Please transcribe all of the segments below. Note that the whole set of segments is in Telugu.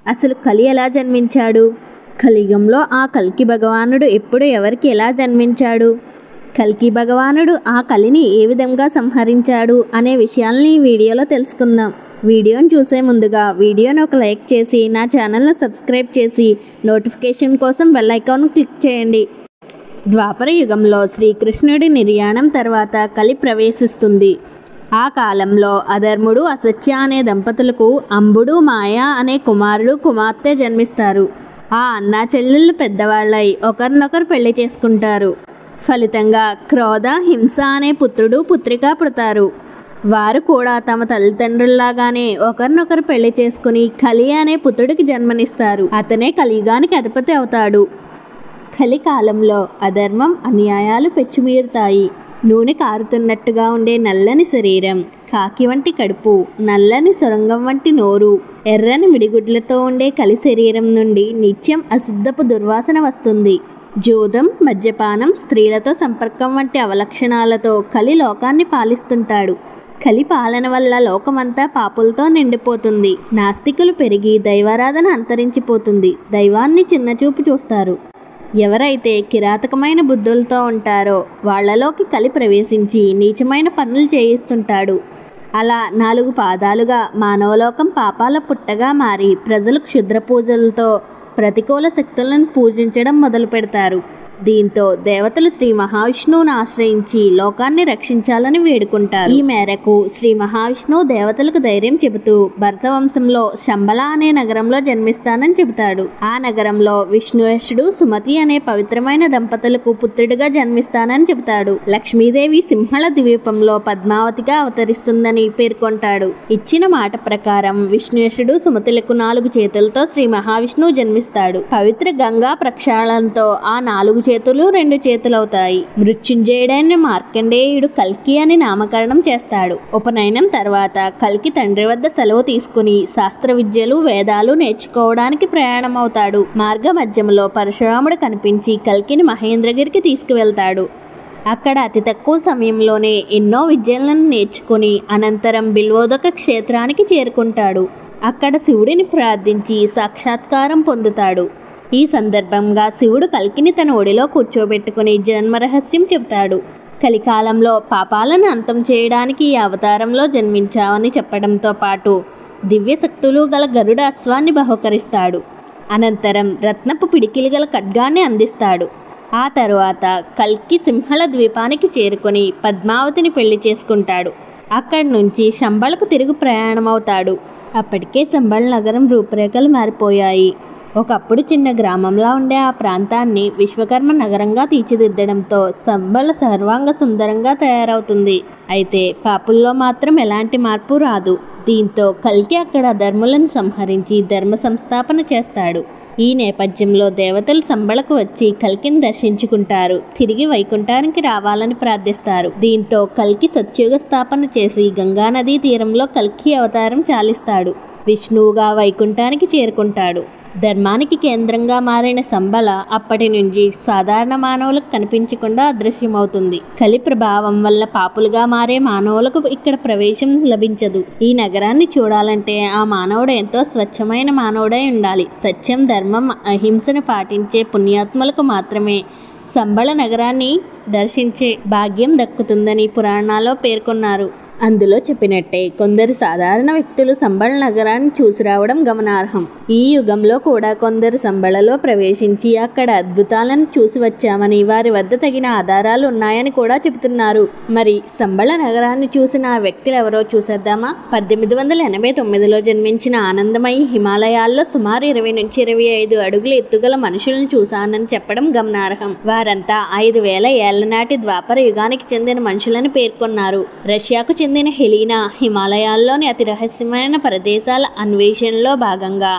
అసలు కలి ఎలా జన్మించాడు? కలియుగంలో ఆ కల్కి భగవానుడు ఎప్పుడు ఎవరికి ఎలా జన్మించాడు? కల్కి భగవానుడు ఆ కలిని ఏ విధంగా సంహరించాడు అనే విషయాల్ని ఈ వీడియోలో తెలుసుకుందాం. వీడియోని చూసే ముందుగా వీడియోని ఒక లైక్ చేసి నా ఛానల్ను సబ్స్క్రైబ్ చేసి నోటిఫికేషన్ కోసం బెల్ ఐకాన్ క్లిక్ చేయండి. ద్వాపర యుగంలో శ్రీకృష్ణుడి నిర్యాణం తర్వాత కలి ప్రవేశిస్తుంది. ఆ కాలంలో అధర్ముడు అసత్య అనే దంపతులకు అంబుడు మాయ అనే కుమారుడు కుమార్తె జన్మిస్తారు. ఆ అన్నా చెల్లెళ్ళు పెద్దవాళ్ళై ఒకరినొకరు పెళ్లి చేసుకుంటారు. ఫలితంగా క్రోధ హింస అనే పుత్రుడు పుత్రిక పుడతారు. వారు కూడా తమ తల్లిదండ్రుల్లాగానే ఒకరినొకరు పెళ్లి చేసుకుని కలి అనే పుత్రుడికి జన్మనిస్తారు. అతనే కలియుగానికి అధిపతి అవుతాడు. కలికాలంలో అధర్మం అన్యాయాలు పెచ్చుమీరుతాయి. నూనె కారుతున్నట్టుగా ఉండే నల్లని శరీరం, కాకి వంటి కడుపు, నల్లని సొరంగం వంటి నోరు, ఎర్రని మిడిగుడ్లతో ఉండే కలి శరీరం నుండి నిత్యం అశుద్ధపు దుర్వాసన వస్తుంది. జూదం, మద్యపానం, స్త్రీలతో సంపర్కం వంటి అవలక్షణాలతో కలి లోకాన్ని పాలిస్తుంటాడు. కలి పాలన వల్ల లోకమంతా పాపులతో నిండిపోతుంది. నాస్తికులు పెరిగి దైవారాధన అంతరించిపోతుంది. దైవాన్ని చిన్నచూపు చూస్తారు. ఎవరైతే కిరాతకమైన బుద్ధులతో ఉంటారో వాళ్లలోకి కలి ప్రవేశించి నీచమైన పనులు చేయిస్తుంటాడు. అలా 4 పాదాలుగా మానవలోకం పాపాల పుట్టగా మారి ప్రజలు క్షుద్ర పూజలతో ప్రతికూల శక్తులను పూజించడం మొదలు పెడతారు. దీంతో దేవతలు శ్రీ మహావిష్ణువును ఆశ్రయించి లోకాన్ని రక్షించాలని వేడుకుంటారు. ఈ మేరకు శ్రీ మహావిష్ణువు దేవతలకు ధైర్యం చెబుతూ భరత వంశంలో శంబల అనే నగరంలో జన్మిస్తానని చెబుతాడు. ఆ నగరంలో విష్ణుయశుడు సుమతి అనే పవిత్రమైన దంపతులకు పుత్రుడిగా జన్మిస్తానని చెబుతాడు. లక్ష్మీదేవి సింహళ ద్వీపంలో పద్మావతిగా అవతరిస్తుందని పేర్కొంటాడు. ఇచ్చిన మాట ప్రకారం విష్ణుయశుడు సుమతులకు 4 చేతులతో శ్రీ మహావిష్ణువు జన్మిస్తాడు. పవిత్ర గంగా ప్రక్షాళనతో ఆ 4 చేతులు 2 చేతులవుతాయి. మృత్యుంజయుడైన మార్కండేయుడు కల్కి అని నామకరణం చేస్తాడు. ఉపనయనం తర్వాత కల్కి తండ్రి వద్ద సెలవు తీసుకుని శాస్త్ర విద్యలు వేదాలు నేర్చుకోవడానికి ప్రయాణమవుతాడు. మార్గ మధ్యంలో పరశురాముడు కనిపించి కల్కిని మహేంద్రగిరికి తీసుకువెళ్తాడు. అక్కడ అతి తక్కువ సమయంలోనే ఎన్నో విద్యలను నేర్చుకుని అనంతరం బిల్వోదక క్షేత్రానికి చేరుకుంటాడు. అక్కడ శివుడిని ప్రార్థించి సాక్షాత్కారం పొందుతాడు. ఈ సందర్భంగా శివుడు కల్కిని తన ఒడిలో కూర్చోబెట్టుకుని జన్మరహస్యం చెబుతాడు. కలికాలంలో పాపాలను అంతం చేయడానికి ఈ అవతారంలో జన్మించావని చెప్పడంతో పాటు దివ్య శక్తులు గల గరుడ అశ్వాన్ని బహుకరిస్తాడు. అనంతరం రత్నపు పిడికిలు గల ఖడ్గాన్ని అందిస్తాడు. ఆ తరువాత కల్కి సింహళ ద్వీపానికి చేరుకొని పద్మావతిని పెళ్లి చేసుకుంటాడు. అక్కడి నుంచి శంబళకు తిరుగు ప్రయాణమవుతాడు. అప్పటికే శంబళ నగరం రూపురేఖలు మారిపోయాయి. ఒకప్పుడు చిన్న గ్రామంలో ఉండే ఆ ప్రాంతాన్ని విశ్వకర్మ నగరంగా తీర్చిదిద్దడంతో శంబళ సర్వాంగ సుందరంగా తయారవుతుంది. అయితే పాపుల్లో మాత్రం ఎలాంటి మార్పు రాదు. దీంతో కల్కి అక్కడ ధర్ములను సంహరించి ధర్మ సంస్థాపన చేస్తాడు. ఈ నేపథ్యంలో దేవతలు శంబళకు వచ్చి కల్కిని దర్శించుకుంటారు. తిరిగి వైకుంఠానికి రావాలని ప్రార్థిస్తారు. దీంతో కల్కి సత్యుగ స్థాపన చేసి గంగానదీ తీరంలో కల్కి అవతారం చాలిస్తాడు. విష్ణువుగా వైకుంఠానికి చేరుకుంటాడు. ధర్మానికి కేంద్రంగా మారిన శంబళ అప్పటి నుంచి సాధారణ మానవులకు కనిపించకుండా అదృశ్యమవుతుంది. కలి ప్రభావం వల్ల పాపులుగా మారే మానవులకు ఇక్కడ ప్రవేశం లభించదు. ఈ నగరాన్ని చూడాలంటే ఆ మానవుడు ఎంతో స్వచ్ఛమైన మానవుడై ఉండాలి. సత్యం, ధర్మం, అహింసను పాటించే పుణ్యాత్ములకు మాత్రమే శంబళ నగరాన్ని దర్శించే భాగ్యం దక్కుతుందని పురాణాల్లో పేర్కొన్నారు. అందులో చెప్పినట్టే కొందరు సాధారణ వ్యక్తులు శంబళ నగరాన్ని చూసి రావడం గమనార్హం. ఈ యుగంలో కూడా కొందరు శంబళలో ప్రవేశించి అక్కడ అద్భుతాలను చూసి వచ్చామని, వారి వద్ద తగిన ఆధారాలు ఉన్నాయని కూడా చెబుతున్నారు. మరి శంబళ నగరాన్ని చూసిన ఆ వ్యక్తులు ఎవరో చూసేద్దామా? 1889లో జన్మించిన ఆనందమయి హిమాలయాల్లో సుమారు 20 నుంచి 25 అడుగుల ఎత్తుగల మనుషులను చూశానని చెప్పడం గమనార్హం. వారంతా 5000 ఏళ్ల నాటి ద్వాపర యుగానికి చెందిన మనుషులని పేర్కొన్నారు. రష్యాకు చెందిన హెలీనా హిమాలయాల్లోని అతి రహస్యమైన ప్రదేశాల అన్వేషణలో భాగంగా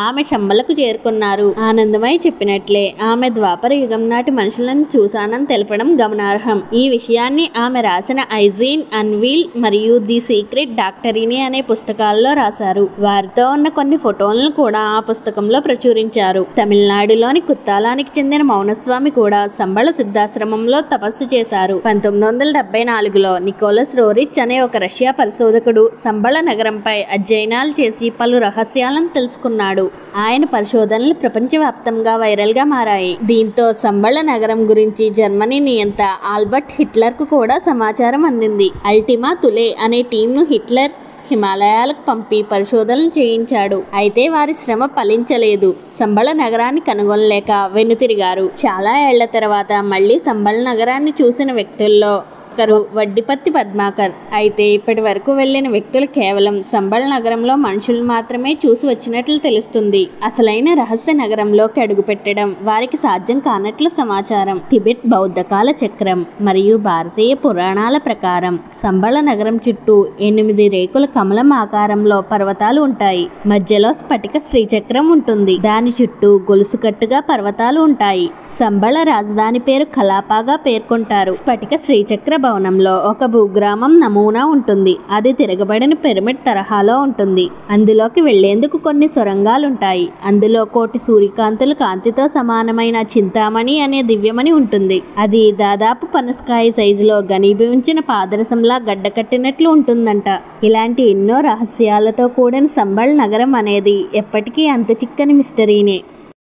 ఆమె శంబళకు చేరుకున్నారు. ఆనందమయి చెప్పినట్లే ఆమె ద్వాపర యుగం నాటి మనుషులను చూశానని తెలపడం గమనార్హం. ఈ విషయాన్ని ఆమె రాసిన ఐజీన్ అన్వీల్ మరియు ది సీక్రెట్ డాక్టరీని అనే పుస్తకాల్లో రాశారు. వారితో ఉన్న కొన్ని ఫోటోలను కూడా ఆ పుస్తకంలో ప్రచురించారు. తమిళనాడులోని కుత్తాలానికి చెందిన మౌనస్వామి కూడా శంబళ సిద్ధాశ్రమంలో తపస్సు చేశారు. 1974లో నికోలస్ రోరిచ్ అనే ఒక రష్యా పరిశోధకుడు శంబళ నగరంపై అధ్యయనాలు చేసి పలు రహస్యాలను తెలుసుకున్నాడు. ఆయన పరిశోధనలు ప్రపంచవ్యాప్తంగా వైరల్గా మారాయి. దీంతో సంబళ నగరం గురించి జర్మనీ నియంత ఆల్బర్ట్ హిట్లర్కు కూడా సమాచారం అందింది. అల్టిమా తులే అనే టీంను హిట్లర్ హిమాలయాలకు పంపి పరిశోధనలు చేయించాడు. అయితే వారి శ్రమ ఫలించలేదు. సంబళ నగరాన్ని కనుగొనలేక వెనుతిరిగారు. చాలా ఏళ్ల తర్వాత మళ్ళీ సంబళ నగరాన్ని చూసిన వ్యక్తుల్లో ఒకరు వడ్డిపత్తి పద్మాకర్. అయితే ఇప్పటి వరకు వెళ్లిన వ్యక్తులు కేవలం సంబళ నగరంలో మనుషులు మాత్రమే చూసి వచ్చినట్లు తెలుస్తుంది. అసలైన రహస్య నగరంలోకి అడుగుపెట్టడం వారికి సాధ్యం కానట్లు సమాచారం. టిబెట్ బౌద్ధ కాల చక్రం మరియు భారతీయ పురాణాల ప్రకారం సంబళ నగరం చుట్టూ 8 రేకుల కమలం ఆకారంలో పర్వతాలు ఉంటాయి. మధ్యలో స్ఫటిక శ్రీచక్రం ఉంటుంది. దాని చుట్టూ గొలుసుకట్టుగా పర్వతాలు ఉంటాయి. సంబళ రాజధాని పేరు కలాపాగా పేర్కొంటారు. స్ఫటిక శ్రీచక్ర భవనంలో ఒక భూగ్రామం నమూనా ఉంటుంది. అది తిరగబడిన పిరమిడ్ తరహాలో ఉంటుంది. అందులోకి వెళ్లేందుకు కొన్ని సొరంగాలుంటాయి. అందులో 1,000,000 సూర్యకాంతుల కాంతితో సమానమైన చింతామణి అనే దివ్యమణి ఉంటుంది. అది దాదాపు పనసకాయ సైజులో ఘనీభవించిన పాదరసంలా గడ్డకట్టినట్లు ఉంటుందంట. ఇలాంటి ఎన్నో రహస్యాలతో కూడిన సంబళ నగరం అనేది ఎప్పటికీ అంతు చిక్కని మిస్టరీనే.